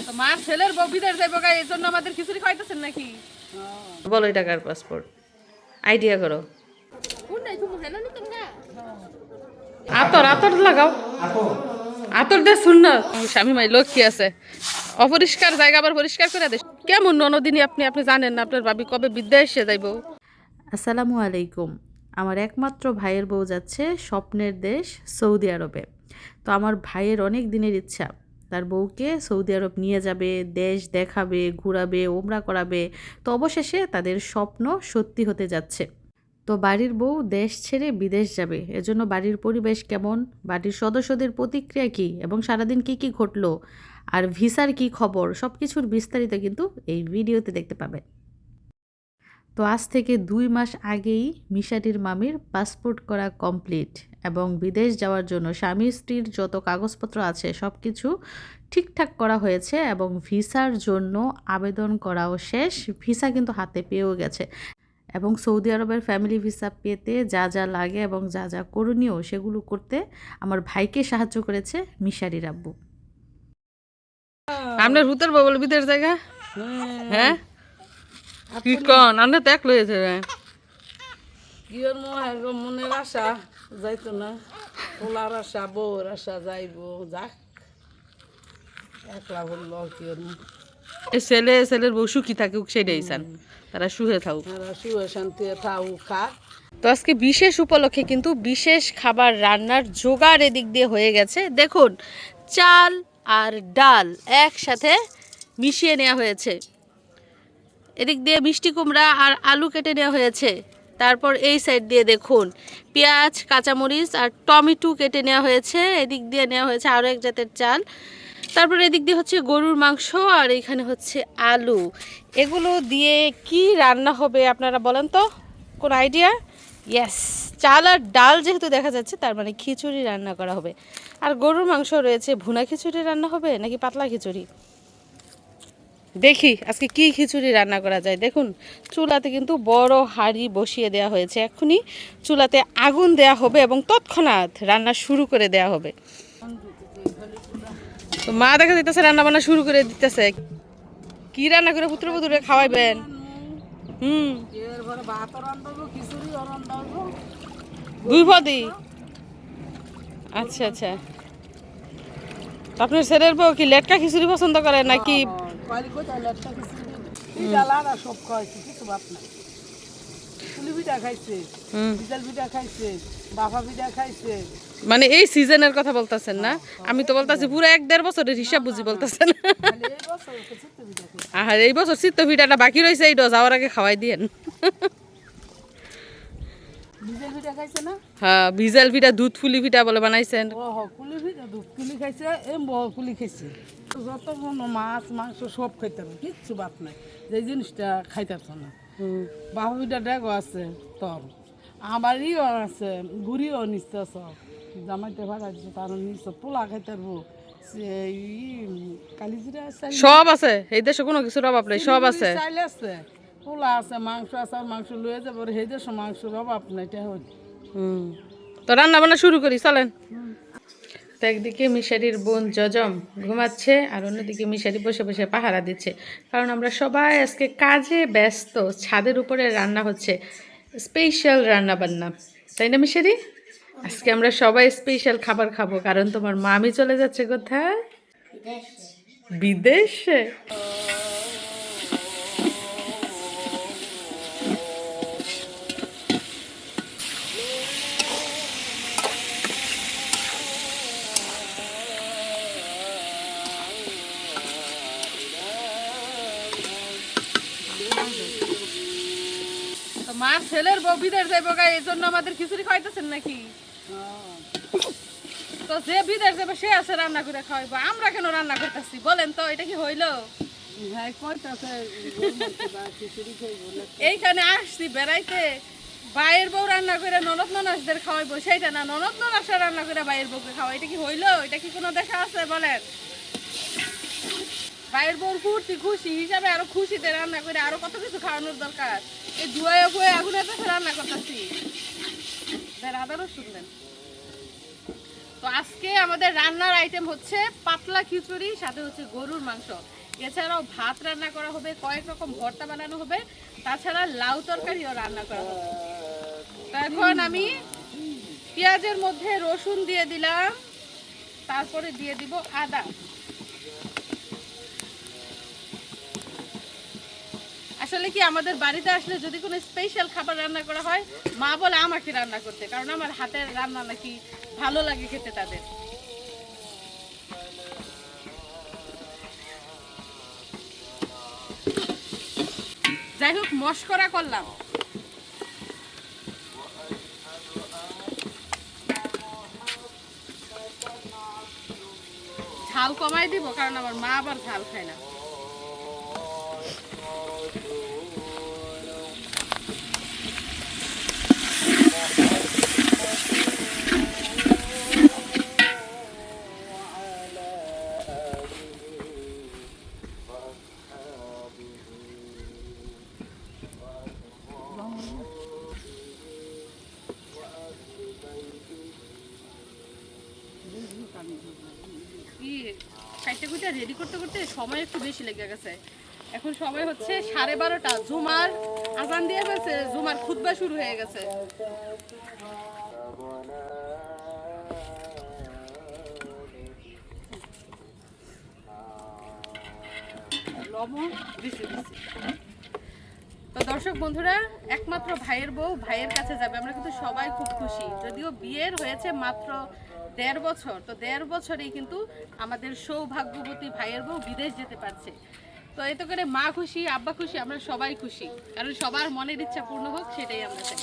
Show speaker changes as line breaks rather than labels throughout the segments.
তো মার ছেলের বউ বিদেশ যাইবো গা, এই জন্য আমাদের খিচুড়ি খাইতেছেন নাকি? বলো এটা কার পাসপোর্ট, আইডিয়া করো। আতর আতর লাগাও, আতর দিয়ে শুন না। স্বামী মাই লক্ষ্মী আছে, অপরিষ্কার জায়গা আবার পরিষ্কার করে দে। কেমন ননদিনী আপনি, আপনি জানেন না আপনার ভাবি কবে বিদেশে যাইবো?
আসসালামু আলাইকুম। আমার একমাত্র ভাইয়ের বউ যাচ্ছে স্বপ্নের দেশ সৌদি আরবে। তো আমার ভাইয়ের অনেক দিনের ইচ্ছা তার বউকে সৌদি আরব নিয়ে যাবে, দেশ দেখাবে, ঘোরাবে, ওমরা করাবে। তো অবশেষে তাদের স্বপ্ন সত্যি হতে যাচ্ছে। তো বাড়ির বউ দেশ ছেড়ে বিদেশ যাবে, এজন্য বাড়ির পরিবেশ কেমন, বাড়ির সদস্যদের প্রতিক্রিয়া কী এবং সারাদিন কী কী ঘটলো, আর ভিসার কী খবর, সব কিছুর বিস্তারিত কিন্তু এই ভিডিওতে দেখতে পাবেন। তো আজ থেকে 2 মাস আগেই মিশাটির মামির পাসপোর্ট করা কমপ্লিট এবং বিদেশ যাওয়ার জন্য স্বামী স্ত্রীর যত কাগজপত্র আছে সব কিছু ঠিকঠাক করা হয়েছে এবং ভিসার জন্য আবেদন করাও শেষ। ভিসা কিন্তু হাতে পেয়েও গেছে এবং সৌদি আরবের ফ্যামিলি ভিসা পেতে যা যা লাগে এবং যা যা করণীয় সেগুলো করতে আমার ভাইকে সাহায্য করেছে মিশারির আব্বু।
আপনার ভূতের বউ বলে বিদেশ জায়গা, হ্যাঁ কি কন? আপনি তো এক লয়েছে
কি ওর মনের আশা যাইতো না, পোলার আশা, বউর আশা যাইবো, যাক একলা বললো কি ওর
ছেলের বউ সুখী থাকুক সেটাই চান, তারা সুখে থাকুক।
শুয়ে শান্তি থাউ খাক।
তো আজকে বিশেষ উপলক্ষে কিন্তু বিশেষ খাবার রান্নার জোগাড় এদিক দিয়ে হয়ে গেছে। দেখুন, চাল আর ডাল একসাথে মিশিয়ে নেওয়া হয়েছে। এদিক দিয়ে মিষ্টি কুমড়া আর আলু কেটে নেওয়া হয়েছে। তারপর এই সাইড দিয়ে দেখুন পেঁয়াজ, কাঁচামরিচ আর টমেটো কেটে নেওয়া হয়েছে। এদিক দিয়ে নেওয়া হয়েছে আরও এক জাতের চাল। তারপর এদিক দিয়ে হচ্ছে গরুর মাংস আর এখানে হচ্ছে আলু। এগুলো দিয়ে কি রান্না হবে আপনারা বলেন তো, কোন আইডিয়া? ইয়েস, চাল আর ডাল যেহেতু দেখা যাচ্ছে তার মানে খিচুড়ি রান্না করা হবে। আর গরুর মাংস রয়েছে, ভুনা খিচুড়ি রান্না হবে নাকি পাতলা খিচুড়ি, দেখি আজকে কি খিচুড়ি রান্না করা যায়। দেখুন চুলাতে কিন্তু বড় হাঁড়ি বসিয়ে দেওয়া হয়েছে, এক্ষুনি চুলাতে আগুন দেয়া হবে এবং তৎক্ষণাৎ রান্না শুরু করে দেয়া হবে। তো মা দেখা দিতেছে রান্না বান্না শুরু করে দিতেছে। কি রান্না করে পুত্রবধূরে খাওয়াইবেন?
এরপরে ভাত রান্ধাবো, খিচুড়ি রান্ধাবো।
দুই পদই? আচ্ছা আচ্ছা। আপনার ছেলের বউ কি লেটকা খিচুড়ি পছন্দ করে নাকি?
কয়লি কোথায় একটা খিচুড়ি পিঠা লাড়া সব খাইছে, কিছু বাপ নাই। পুলি পিঠা খাইছে, ডিজেল পিঠা খাইছে, বাফা পিঠা খাইছে।
মানে এই সিজনের কথা বলতেছেন না? আমি তো বলতেছি পুরো 1-1.5 বছরের হিসাব বুঝি বলতেছেন। আর এই বছর চিত্ত পিঠাটা বাকি রয়েছে, এইটা যাওয়ার আগে খাওয়াই দিয়েন।
ডিজেল পিঠা খাইছে না?
হ্যাঁ, ভিজাল পিঠা, দুধ ফুলি পিঠা বলে বানাইছেন।
ও কুলি পিঠা, দুধ কুলি খাইছে, কুলি খাইছে। যত কোনো মাছ মাংস সব খাইতাম, কিচ্ছু বাপ নাই, যে জিনিসটা খাইতাম না। বাফা পিঠা ডেগো আছে তোর, আমারইও আছে, গুড়িও নিচ্ছে সব, জামাইতে ভাড়া দিচ্ছে তার নিচ্ছে, পোলা খাইতারবো, কালিজিরা
সব আছে এই দেশে, কোনো কিছুর অভাব নেই, সব আছে।
চাইলে আছে, পোলা আছে, মাংস আছে, আর মাংস লয়ে যাবো, সেই দেশে মাংসের অভাব নাই, এটা হল।
তো রান্না বান্না শুরু করি, চলেন। তো একদিকে মিশারির বোন জজম ঘুমাচ্ছে আর অন্যদিকে মিশারি বসে বসে পাহারা দিচ্ছে, কারণ আমরা সবাই আজকে কাজে ব্যস্ত। ছাদের উপরে রান্না হচ্ছে, স্পেশাল রান্না বান্না, তাই না মিশারি? আজকে আমরা সবাই স্পেশাল খাবার খাবো, কারণ তোমার মামি চলে যাচ্ছে কোথায়? বিদেশে। মার ছেলের বউ বিদেশ যাইব গা, এই জন্য আমাদের খিচুড়ি খাইতেছেন নাকি? তো যে বিদেশ যাবে সে আছে রান্না করে খাওয়াইবো, আমরা কেন রান্না করতেছি বলেন তো? এটা কি হইলো? এইখানে আসছি বেড়াইতে, বাইয়ের বউ রান্না করে ননদ ননাসদের খাওয়াইবো, সেইটা না, ননদ ননাসরা রান্না করে বাইয়ের বউকে খাওয়া, এটা কি হইলো? এটা কি কোনো দেখা আছে বলেন? বাইরের বউর ফুর্তি খুশি হিসাবে আরো খুশিতে রান্না করে আরো কত কিছু খাওয়ানোর দরকার। এই ধুয়ে ফুয়ে আগুনের কাছে রান্না করতেছি, আদারও শুনলেন। তো আজকে আমাদের রান্নার আইটেম হচ্ছে পাতলা খিচুড়ি, সাথে হচ্ছে গরুর মাংস, এছাড়াও ভাত রান্না করা হবে, কয়েক রকম ভর্তা বানানো হবে, তাছাড়া লাউ তরকারিও রান্না করা হবে। তো এখন আমি পেঁয়াজের মধ্যে রসুন দিয়ে দিলাম, তারপরে দিয়ে দিব আদা। আসলে কি আমাদের বাড়িতে আসলে যদি কোনো স্পেশাল খাবার রান্না করা হয়, মা বলে আমাকে রান্না করতে, কারণ আমার হাতের রান্না নাকি ভালো লাগে খেতে তাদের। যাই হোক, মশকরা করলাম। ঝাল কমাই দিব, কারণ আমার মা আবার ঝাল খায় না। কাইটা কুইটা রেডি করতে করতে সময় একটু বেশি লেগে গেছে। এখন সময় হচ্ছে 12:30, জুমার আজান দিয়ে গেছে, জুমার খুতবা শুরু হয়ে গেছে। লবণ দিছি। তো দর্শক বন্ধুরা, একমাত্র ভাইয়ের বউ ভাইয়ের কাছে যাবে, আমরা কিন্তু সবাই খুব খুশি। যদিও বিয়ের হয়েছে মাত্র 1.5 বছর, তো 1.5 বছরেই কিন্তু আমাদের সৌভাগ্যবতী ভাইয়ের বউ বিদেশ যেতে পারছে। তো এতে করে মা খুশি, আব্বা খুশি, আমরা সবাই খুশি, কারণ সবার মনের ইচ্ছা পূর্ণ হোক, সেটাই আমরা চাই।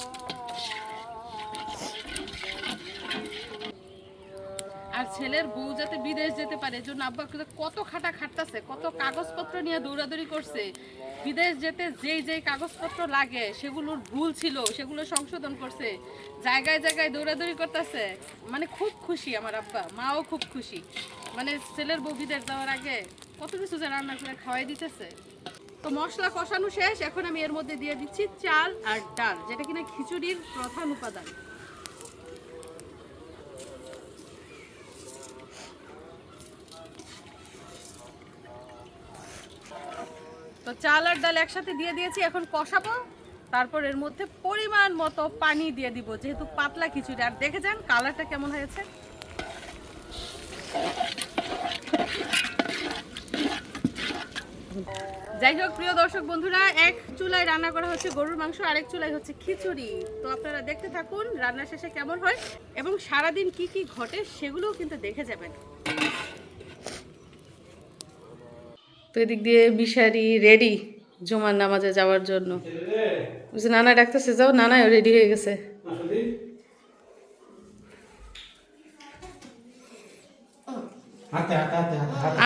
আর ছেলের বউ যাতে বিদেশ যেতে পারে, এজন্য আব্বা কত খাটতাছে, কত কাগজপত্র নিয়ে দৌড়াদৌড়ি করছে। বিদেশ যেতে যেই কাগজপত্র লাগে সেগুলোর ভুল ছিল, সেগুলো সংশোধন করছে, জায়গায় জায়গায় দৌড়াদৌড়ি করতেছে। মানে খুব খুশি আমার আব্বা, মাও খুব খুশি। মানে ছেলের বউ বিদেশ যাওয়ার আগে কত কিছু যে রান্না করে খাওয়াই দিতেছে। তো মশলা কষানো শেষ, এখন আমি এর মধ্যে দিয়ে দিচ্ছি চাল আর ডাল, যেটা কিনা খিচুড়ির প্রধান উপাদান। তো চাল আর ডাল একসাথে দিয়ে দিয়েছি, এখন কষাবো, তারপর এর মধ্যে পরিমাণ মতো পানি দিয়ে দিব, যেহেতু পাতলা খিচুড়ি। আর দেখে যান কালারটা কেমন হয়েছে। যাই হোক প্রিয় দর্শক বন্ধুরা, এক চুলায় রান্না করা হচ্ছে গরুর মাংস, আরেক চুলায় হচ্ছে খিচুড়ি। তো আপনারা দেখতে থাকুন রান্না শেষে কেমন হয়, এবং সারাদিন কি কি ঘটে সেগুলোও কিন্তু দেখে যাবেন।
তো এদিক দিয়ে মিশারি রেডি জুমার নামাজে যাওয়ার জন্য। নানা ডাকতেছে, যাও, নানাও রেডি হয়ে গেছে।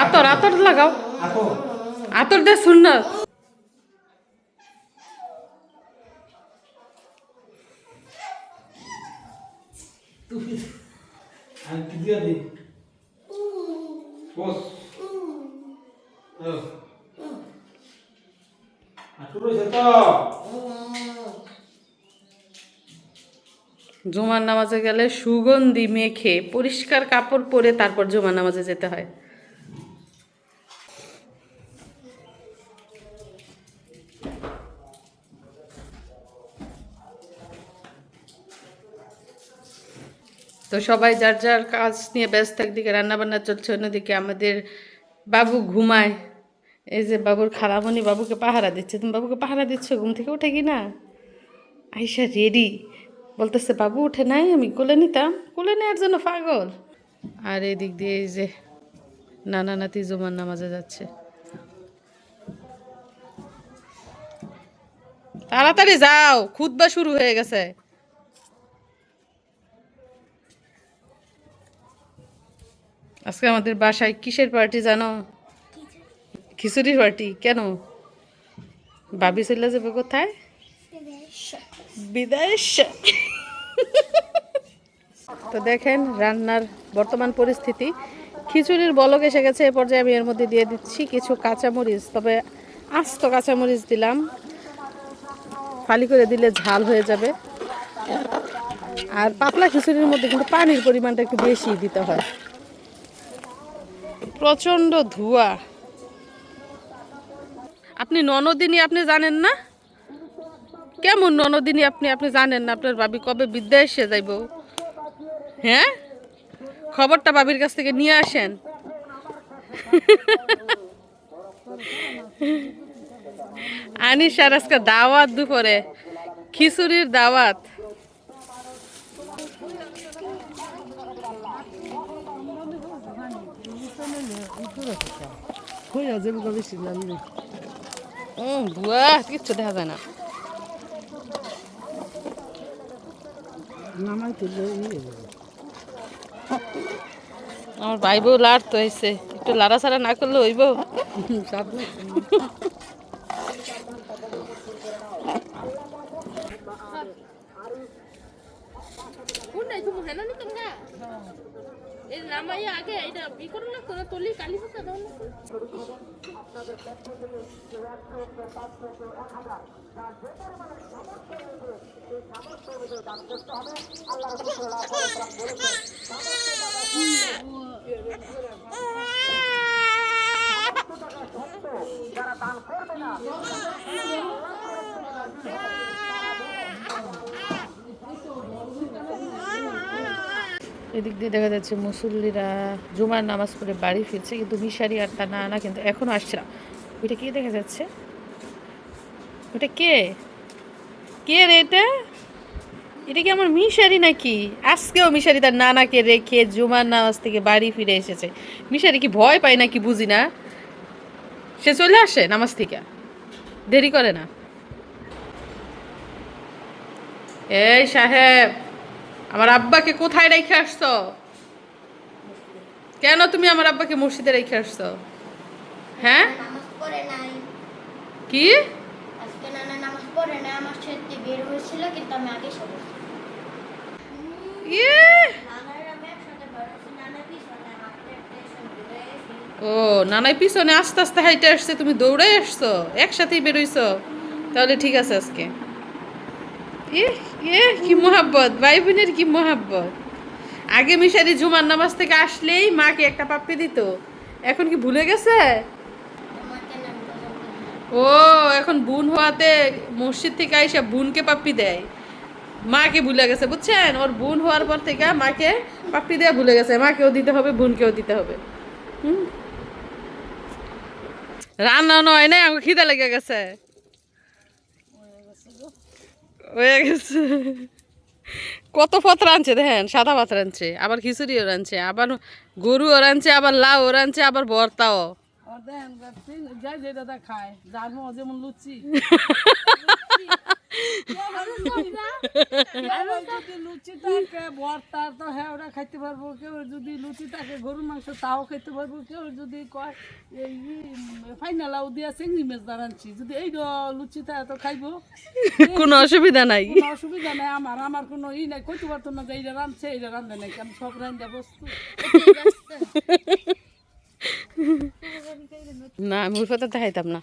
আতর আতর লাগাও, আতর দে সুন্নাত। জুমার নামাজে গেলে সুগন্ধি মেখে পরিষ্কার কাপড় পরে তারপর জুমার নামাজে যেতে হয়। তো সবাই যার যার কাজ নিয়ে ব্যস্ত, একদিকে রান্নাবান্না চলছে, অন্যদিকে আমাদের বাবু ঘুমায়। এই যে বাবুর খালামণি বাবুকে পাহারা দিচ্ছে। তুমি বাবুকে পাহারা দিচ্ছ, ঘুম থেকে উঠে কি না? আইসা রেডি, বলতেছে বাবু উঠে নাই, আমি কোলে নিতাম, কোলে নেওয়ার জন্য পাগল। আর এদিক দিয়ে এই যে নানা নাতি জুমার নামাজে যাচ্ছে। তাড়াতাড়ি যাও, খুতবা শুরু হয়ে গেছে। আজকে আমাদের বাসায় কিসের পার্টি জানো? খিচুড়ির পার্টি। কেন? ভাবি চলে যাবে কোথায়? বিদেশ। তো দেখেন রান্নার বর্তমান পরিস্থিতি, খিচুড়ির বলক এসে গেছে। এ পর্যায়ে আমি এর মধ্যে দিয়ে দিচ্ছি কিছু কাঁচামরিচ, তবে আস্ত কাঁচামরিচ দিলাম, ফালি করে দিলে ঝাল হয়ে যাবে।
আর পাতলা খিচুড়ির মধ্যে কিন্তু পানির পরিমাণটা একটু বেশি দিতে হয়। প্রচন্ড ধোঁয়া। আপনি ননদিনী আপনি জানেন না? কেমন ননদিনী আপনি আপনি জানেন না আপনার ভাবি কবে বিদ্যা এসে যাইব? হ্যাঁ, খবরটা ভাবির কাছ থেকে নিয়ে আসেন। আনিশার আজকে দাওয়াত, দুপুরে খিচুড়ির দাওয়াত। ধোঁয়া, কিচ্ছু দেখা যায় না। আমার ভাই বউ লাড় তো হয়েছে, একটু লাড়াছাড়া না করলে হইব। এদিক দিয়ে দেখা যাচ্ছে মুসল্লিরা জুমার নামাজ পড়ে বাড়ি ফিরছে, কিন্তু মিশারি আর তা না না কিন্তু এখনো আসছে না। ওইটা কে দেখা যাচ্ছে? ওটা কে? কে রে এটা? এটা কি আমার মিশারি নাকি? আজকেও মিশারি তার নানাকে রেখে জুমার নামাজ থেকে বাড়ি ফিরে এসেছে। মিশারি কি ভয় পায় নাকি বুঝি না, সে চলে আসে নামাজ থেকে, দেরি করে না। এই সাহেব, আমার আব্বাকে কোথায় রেখে আসছো? কেন তুমি আমার আব্বাকে মসজিদে রেখে আসছো? হ্যাঁ,
নামাজ পড়ে নাই
কি?
আজকে নানা নামাজ পড়ে নাই, আমার সাথে বের হয়েছিল কিন্তু আমি আগে সরে
ইয়ে,
নানার আমি একসাথে বের হয়েছি, নানা পিছনে হাঁটতে হাঁটতে এসে ঘুরে এসে
ও নানাই পিছনে আস্তে আস্তে হাইটে আসছে, তুমি দৌড়ে আসছো, একসাথেই বেরোইছো। তাহলে ঠিক আছে আজকে। কি মোহাব্বত, ভাই বোনের কি মোহাব্বত। আগে মিশারি জুমার নামাজ থেকে আসলেই মাকে একটা পাপ্পি দিত, এখন কি ভুলে গেছে?
তোমাকে নাম
ও এখন বোন হওয়াতে মসজিদ থেকে আইসা বোনকে পাপ্পি দেয়, মাকে ভুলে গেছে, বুঝছেন? ওর বোন হওয়ার পর থেকে মাকে পাপ্পি দেওয়া ভুলে গেছে, মাকেও দিতে হবে বোনকেও দিতে হবে। রান্না নয় না, আমাকে খিদে লেগে গেছে, হয়ে গেছে। কত পথ রাঁধছে দেখেন, সাদা ভাত রাঁধছে, আবার খিচুড়িও রাঁধছে, আবার গরুও রাঁধছে, আবার লাউ রাঁধছে, আবার ভর্তাও।
যাই যে দাদা খায়, যার যেমন লুচি যদি লুচি থাকে ভর্তা তো হ্যাঁ ওরা খাইতে পারবো, কেউ যদি লুচি থাকে গরুর মাংস তাও খাইতে পারবো, কেউ যদি কয় এই ফাইনালাও দিয়া চিংড়ি মাছ দাঁড়াচ্ছি, যদি এই লুচিটা তো খাইবো,
কোনো অসুবিধা নাই,
কোনো অসুবিধা নাই। আমার আমার কোনো ই নাই, কইতে পারতো না যে এইটা রাঁধছে এইটা রাঁধে নাকি, আমি সব রান্ধা বস্তু।
না আমি ওই কথা দেখাইতাম না,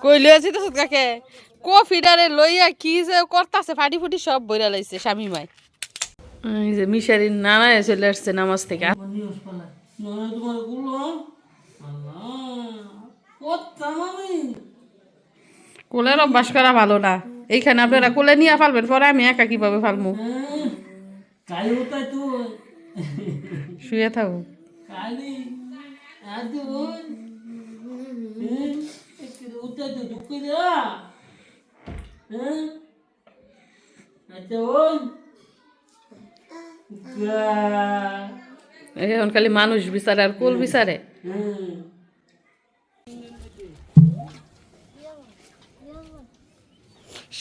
কই লইয়া যেতেছ কাকে? কফিটারে লইয়া কি যে করতাছে, ফাটি ফুটি সব বইরা লাইছে স্বামী মাই। এই যে মিশারির নানায় চলে আসছে নামাজ থেকে। কোলের অভ্যাস করা ভালো না, এইখানে আপনারা কোলে নিয়ে ফালবেন, পরে আমি একা কিভাবে ফালমু? শুয়ে থাকবো। এখন খালি মানুষ বিচারে আর কোল বিচারে।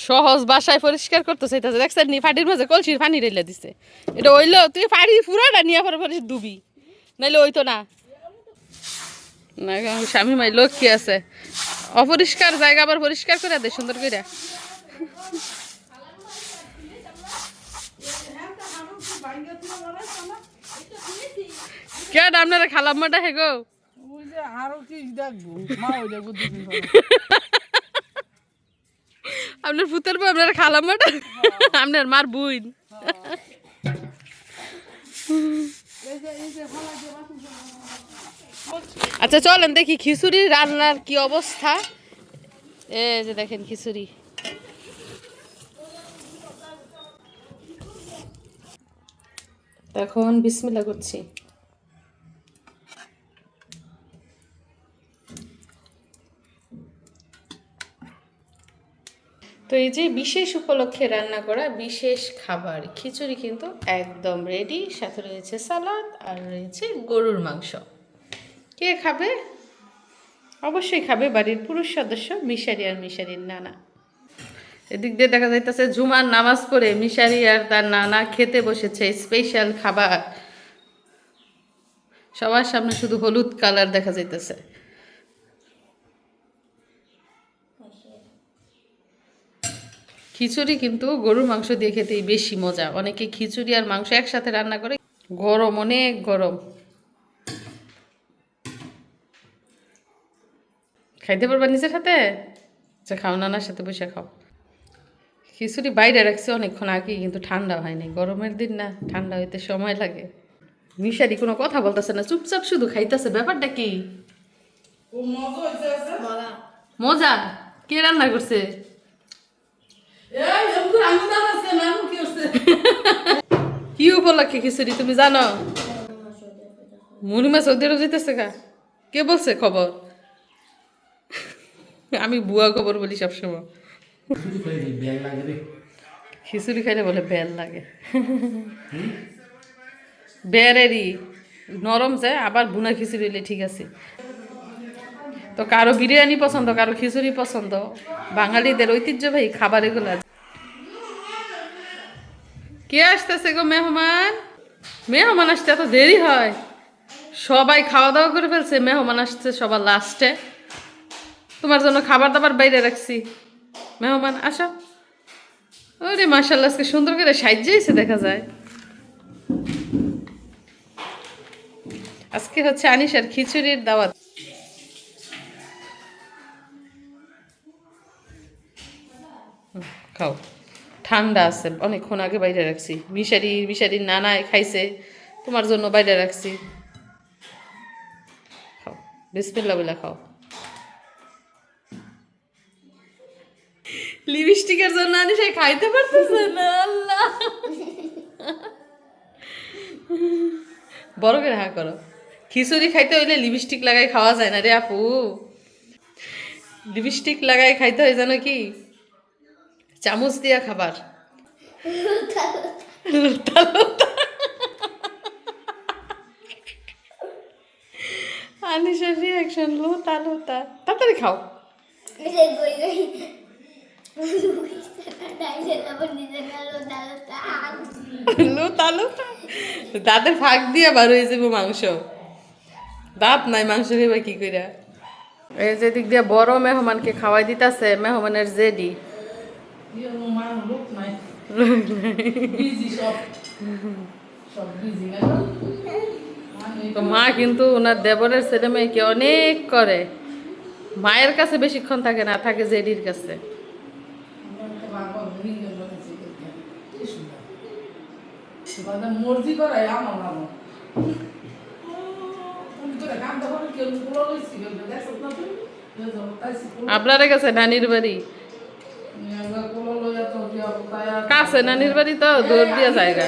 সহজ বাসায় পরিষ্কার করতে চাইতেছে, দেখছেন নি ফাটির মাঝে কলসির পানি রেলে দিছে। এটা হইলো তুই ফাড়ি ফুরাটা নিয়ে পরে ডুবি, নাইলে ওই তো না। না স্বামী মাই লক্ষ্মী আছে, অপরিষ্কার জায়গা আবার পরিষ্কার করে দে সুন্দর করে। কেন আপনারা খালাম্মাটা হেগো?
ওই যে আরো কি দেখবো, মা ওই দেখবো দুদিন পরে।
আপনার পুতের বউ আপনারা খালাম্মাটা, আপনার মার বুইন। আচ্ছা চলেন দেখি খিচুড়ি রান্নার কি অবস্থা। এই যে দেখেন খিচুড়ি। এখন বিসমিল্লাহ করছি। তো এই যে বিশেষ উপলক্ষে রান্না করা বিশেষ খাবার খিচুড়ি কিন্তু একদম রেডি, সাথে রয়েছে সালাদ আর রয়েছে গরুর মাংস। কে খাবে? অবশ্যই খাবে বাড়ির পুরুষ সদস্য মিশারি আর মিশারির নানা। এদিক দিয়ে দেখা যাইতেছে জুমার নামাজ পড়ে মিশারি আর তার নানা খেতে বসেছে স্পেশাল খাবার। সবার সামনে শুধু হলুদ কালার দেখা যাইতেছে। খিচুড়ি কিন্তু গরুর মাংস দিয়ে খেতেই বেশি মজা। অনেকে খিচুড়ি আর মাংস একসাথে রান্না করে। গরম, অনেক গরম। খাইতে পারবা নিজের হাতে? আচ্ছা খাও, নানার সাথে বসে খাও। খিচুড়ি বাইরে রাখছে অনেকক্ষণ আগে, কিন্তু ঠান্ডা হয়নি। গরমের দিন না, ঠান্ডা হইতে সময় লাগে। মিশারি কোনো কথা বলতেছে না, চুপচাপ শুধু খাইতেছে। ব্যাপারটা কি?
ও মজা হইছে আছে
মজা? কে রান্না করছে?
এই এমন আমি না আছে না কি হচ্ছে
কি উপলক্ষে খিচুড়ি তুমি জানো? মুনিমা সৌদি আরব যেতেছে কা? কে বলছে খবর? আমি বুয়া খবর বলি সবসময়। খিচুড়ি খাইলে বলে বেল লাগে। বেরেরই নরম যায়, আবার বুনা খিচুড়ি হইলে ঠিক আছে। তো কারো বিরিয়ানি পছন্দ, কারো খিচুড়ি পছন্দ। বাঙালিদের ঐতিহ্যবাহী খাবার এগুলো। কে আসতেছে গো? মেহমান? মেহমান আসতে এত দেরি হয়? সবাই খাওয়া দাওয়া করে ফেলছে, মেহমান আসছে সবার লাস্টে। তোমার জন্য খাবার দাবার বাইরে রাখছি। মেহমান আসো। ওরে মাশাআল্লাহ, আজকে সুন্দর করে সাজিয়েছে দেখা যায়। আজকে হচ্ছে আনিশার খিচুড়ির দাওয়াত। খাও, ঠান্ডা আছে, অনেকক্ষণ আগে বাইরে রাখছি। মিশারির নানায় খাইছে, তোমার জন্য বাইরে রাখছি। খাও, বিসমিল্লাহ বলে খাও। লিপস্টিকের জন্য আনিশা খাইতে পারতেছে না। আল্লাহ, বড় করে হা করো। খিচুড়ি খাইতে হইলে লিপস্টিক লাগাই খাওয়া যায় না রে আপু। লিপস্টিক লাগাই খাইতে হয় জানো কি? চামচ দিয়া খাবার। আনিশার রিয়াকশন লোতা লোতা। তাড়াতাড়ি খাও। লোতা লোতা, দাঁতের ফাঁক দিয়া বার হয়ে যাবো মাংস। দাঁত নাই, মাংস খাইবা কি কইরা? এই যে দিক দিয়ে বড় মেহমানকে খাওয়াই দিতেছে মেহমানের জেডি।
লোক নাই বিজি সব সব বিজি না
তো মা কিন্তু ওনার দেবরের ছেলে মেয়েকে অনেক করে। মায়ের কাছে বেশিক্ষণ থাকে না, থাকে জেডির কাছে।
মর্জি করাই আমার বাবা কেউ
আপনার কাছে নানির বাড়ি কাছে, নানির বাড়ি তো দৌড় দিয়া জায়গা।